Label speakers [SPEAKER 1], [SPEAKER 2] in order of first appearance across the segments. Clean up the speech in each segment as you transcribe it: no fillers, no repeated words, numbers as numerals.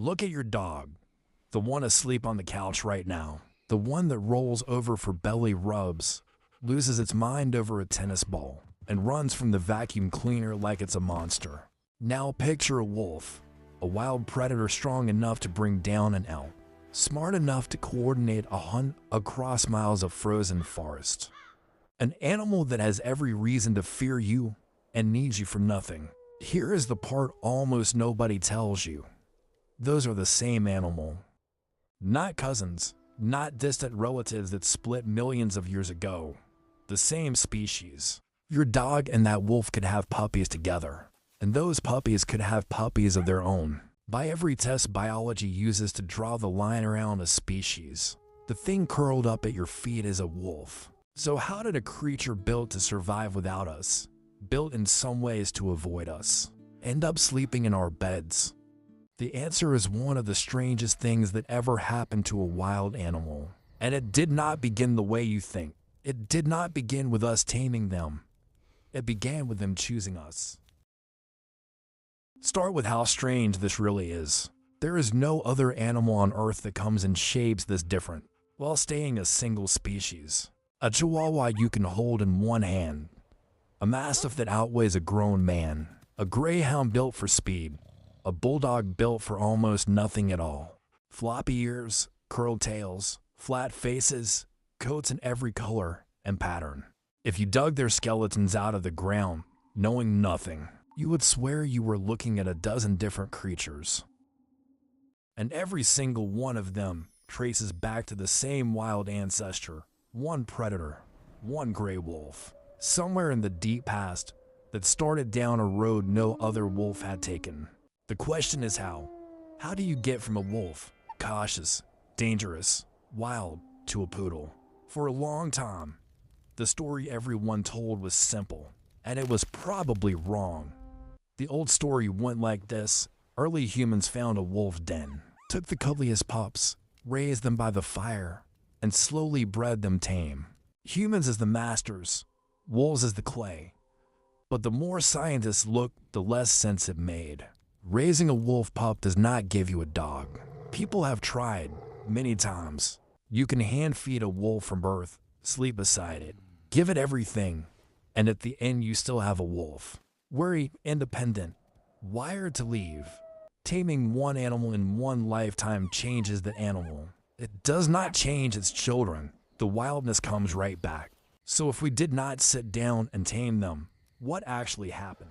[SPEAKER 1] Look at your dog, the one asleep on the couch right now, the one that rolls over for belly rubs, loses its mind over a tennis ball, and runs from the vacuum cleaner like it's a monster. Now picture a wolf, a wild predator strong enough to bring down an elk, smart enough to coordinate a hunt across miles of frozen forest. An animal that has every reason to fear you and needs you for nothing. Here is the part almost nobody tells you. Those are the same animal. Not cousins, not distant relatives that split millions of years ago. The same species. Your dog and that wolf could have puppies together, and those puppies could have puppies of their own. By every test biology uses to draw the line around a species, the thing curled up at your feet is a wolf. So how did a creature built to survive without us, built in some ways to avoid us, end up sleeping in our beds? The answer is one of the strangest things that ever happened to a wild animal. And it did not begin the way you think. It did not begin with us taming them. It began with them choosing us. Start with how strange this really is. There is no other animal on Earth that comes in shapes this different, while staying a single species. A Chihuahua you can hold in one hand, a Mastiff that outweighs a grown man, a Greyhound built for speed, a Bulldog built for almost nothing at all. Floppy ears, curled tails, flat faces, coats in every color and pattern. If you dug their skeletons out of the ground, knowing nothing, you would swear you were looking at a dozen different creatures. And every single one of them traces back to the same wild ancestor, one predator, one gray wolf, somewhere in the deep past that started down a road no other wolf had taken. The question is how? How do you get from a wolf, cautious, dangerous, wild, to a poodle? For a long time, the story everyone told was simple, and it was probably wrong. The old story went like this. Early humans found a wolf den, took the cuddliest pups, raised them by the fire, and slowly bred them tame. Humans as the masters, wolves as the clay. But the more scientists looked, the less sense it made. Raising a wolf pup does not give you a dog. People have tried, many times. You can hand feed a wolf from birth, sleep beside it, give it everything, and at the end you still have a wolf. Worried, independent, wired to leave. Taming one animal in one lifetime changes the animal. It does not change its children. The wildness comes right back. So if we did not sit down and tame them, what actually happened?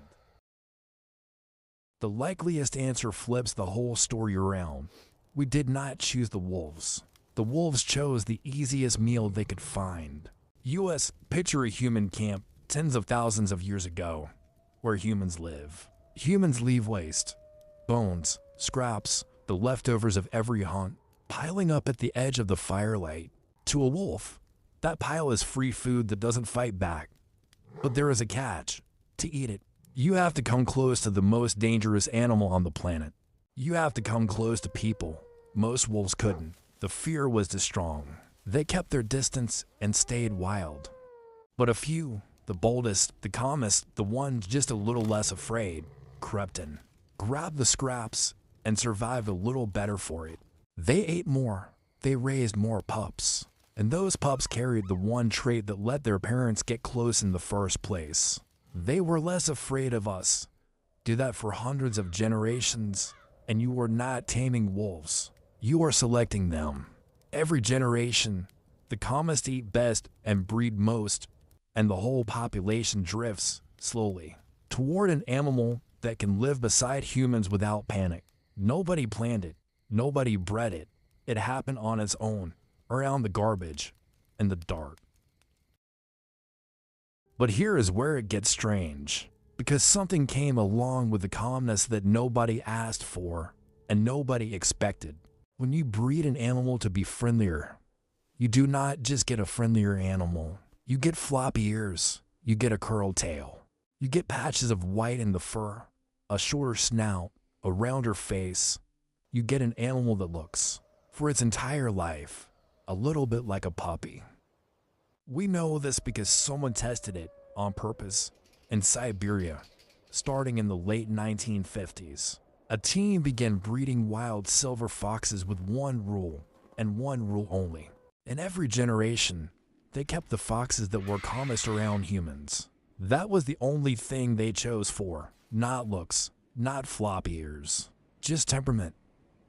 [SPEAKER 1] The likeliest answer flips the whole story around. We did not choose the wolves. The wolves chose the easiest meal they could find. US, picture a human camp tens of thousands of years ago, where humans live. Humans leave waste, bones, scraps, the leftovers of every hunt, piling up at the edge of the firelight. To a wolf, that pile is free food that doesn't fight back. But there is a catch. To eat it, you have to come close to the most dangerous animal on the planet. You have to come close to people. Most wolves couldn't. The fear was too strong. They kept their distance and stayed wild. But a few, the boldest, the calmest, the ones just a little less afraid, crept in, grabbed the scraps, and survived a little better for it. They ate more. They raised more pups. And those pups carried the one trait that let their parents get close in the first place. They were less afraid of us. Do that for hundreds of generations, and you are not taming wolves. You are selecting them. Every generation, the calmest eat best and breed most, and the whole population drifts, slowly, toward an animal that can live beside humans without panic. Nobody planned it. Nobody bred it. It happened on its own, around the garbage, in the dark. But here is where it gets strange, because something came along with the calmness that nobody asked for and nobody expected. When you breed an animal to be friendlier, you do not just get a friendlier animal. You get floppy ears, you get a curled tail, you get patches of white in the fur, a shorter snout, a rounder face. You get an animal that looks, for its entire life, a little bit like a puppy. We know this because someone tested it on purpose in Siberia, starting in the late 1950s. A team began breeding wild silver foxes with one rule, and one rule only. In every generation, they kept the foxes that were calmest around humans. That was the only thing they chose for. Not looks, not floppy ears, just temperament.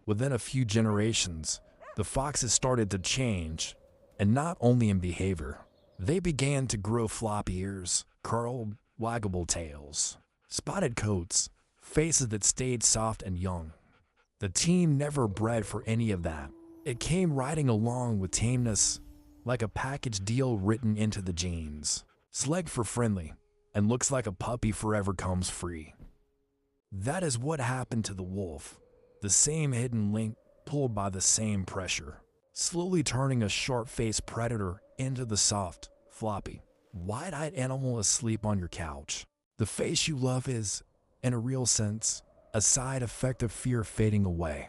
[SPEAKER 1] Within a few generations, the foxes started to change, and not only in behavior. They began to grow floppy ears, curled, waggable tails, spotted coats, faces that stayed soft and young. The team never bred for any of that. It came riding along with tameness, like a package deal written into the genes. Sleg for friendly, and looks like a puppy forever comes free. That is what happened to the wolf. The same hidden link pulled by the same pressure, slowly turning a sharp-faced predator into the soft, floppy, wide-eyed animal asleep on your couch. The face you love is, in a real sense, a side effect of fear fading away.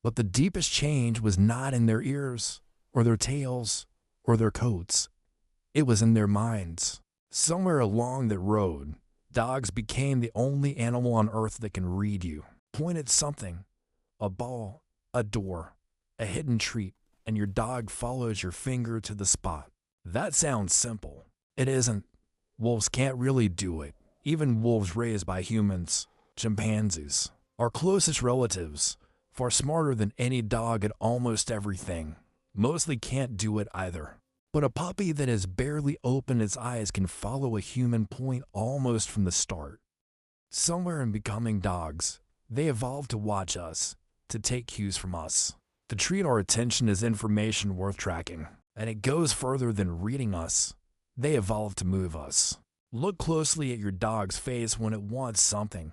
[SPEAKER 1] But the deepest change was not in their ears, or their tails, or their coats. It was in their minds. Somewhere along that road, dogs became the only animal on earth that can read you. Point at something, a ball, a door, a hidden treat, and your dog follows your finger to the spot. That sounds simple. It isn't. Wolves can't really do it. Even wolves raised by humans, chimpanzees, our closest relatives, far smarter than any dog at almost everything, mostly can't do it either. But a puppy that has barely opened its eyes can follow a human point almost from the start. Somewhere in becoming dogs, they evolved to watch us, to take cues from us, to treat our attention as information worth tracking. And it goes further than reading us. They evolved to move us. Look closely at your dog's face when it wants something,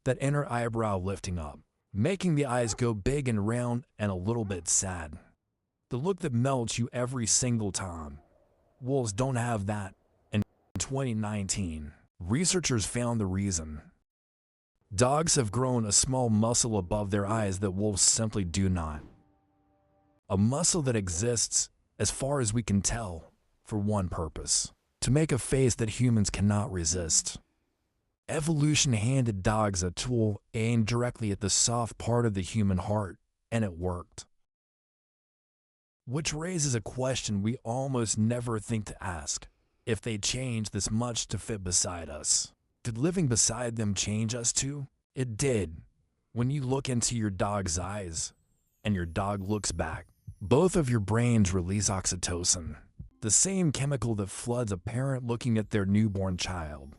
[SPEAKER 1] that inner eyebrow lifting up, making the eyes go big and round and a little bit sad. The look that melts you every single time. Wolves don't have that. In 2019, researchers found the reason. Dogs have grown a small muscle above their eyes that wolves simply do not. A muscle that exists, as far as we can tell, for one purpose: to make a face that humans cannot resist. Evolution handed dogs a tool aimed directly at the soft part of the human heart, and it worked. Which raises a question we almost never think to ask. If they changed this much to fit beside us, did living beside them change us too? It did. When you look into your dog's eyes, and your dog looks back, both of your brains release oxytocin, the same chemical that floods a parent looking at their newborn child.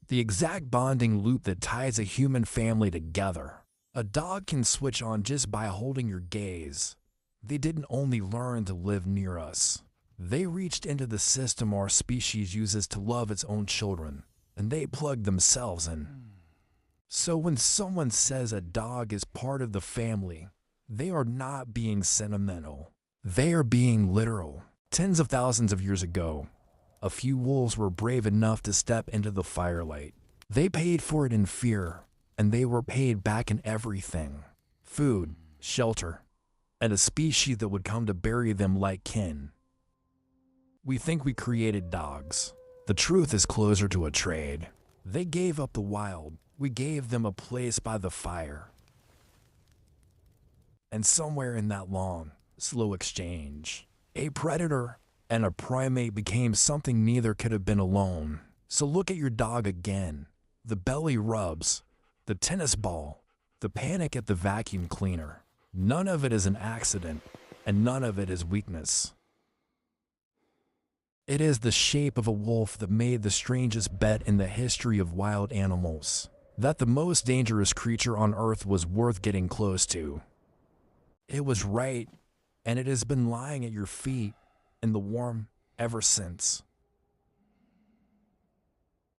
[SPEAKER 1] The exact bonding loop that ties a human family together. A dog can switch on just by holding your gaze. They didn't only learn to live near us. They reached into the system our species uses to love its own children, and they plugged themselves in. So when someone says a dog is part of the family, they are not being sentimental. They are being literal. Tens of thousands of years ago, a few wolves were brave enough to step into the firelight. They paid for it in fear, and they were paid back in everything: food, shelter, and a species that would come to bury them like kin. We think we created dogs. The truth is closer to a trade. They gave up the wild. We gave them a place by the fire. And somewhere in that long, slow exchange, a predator and a primate became something neither could have been alone. So look at your dog again. The belly rubs, the tennis ball, the panic at the vacuum cleaner. None of it is an accident, and none of it is weakness. It is the shape of a wolf that made the strangest bet in the history of wild animals, that the most dangerous creature on earth was worth getting close to. It was right, and it has been lying at your feet in the warm ever since.